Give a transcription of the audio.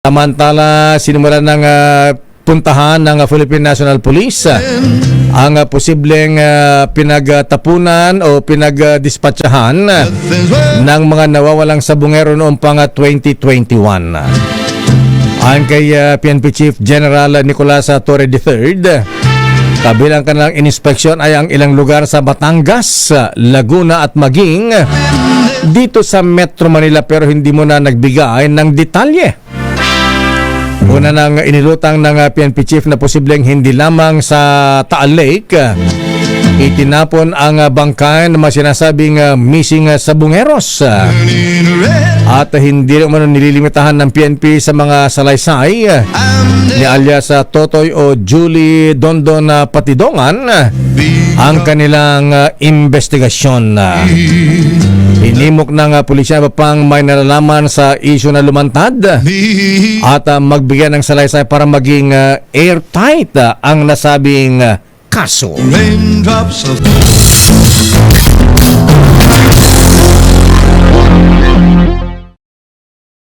Samantala, sinimulan ng puntahan ng Philippine National Police ang posibleng pinagtapunan o pinagdispatsahan ng mga nawawalang sabungero noong pang 2021. Ayon kay PNP Chief General Nicolas Torre III, kabilang kanilang inspeksyon ay ang ilang lugar sa Batangas, Laguna at maging dito sa Metro Manila, pero hindi mo na nagbigay ng detalye. Una nang inilutang ng PNP Chief na posibleng hindi lamang sa Taal Lake itinapon ang bangkay ng mga sinasabing missing sabungeros at hindi naman nililimitahan ng PNP sa mga salaysay ni alias Totoy o Julie Dondon Patidongan ang kanilang investigasyon. Inimok ng pulisya pang may nalalaman sa isyu na lumantad at magbigay ng salaysay para maging airtight ang nasabing kaso.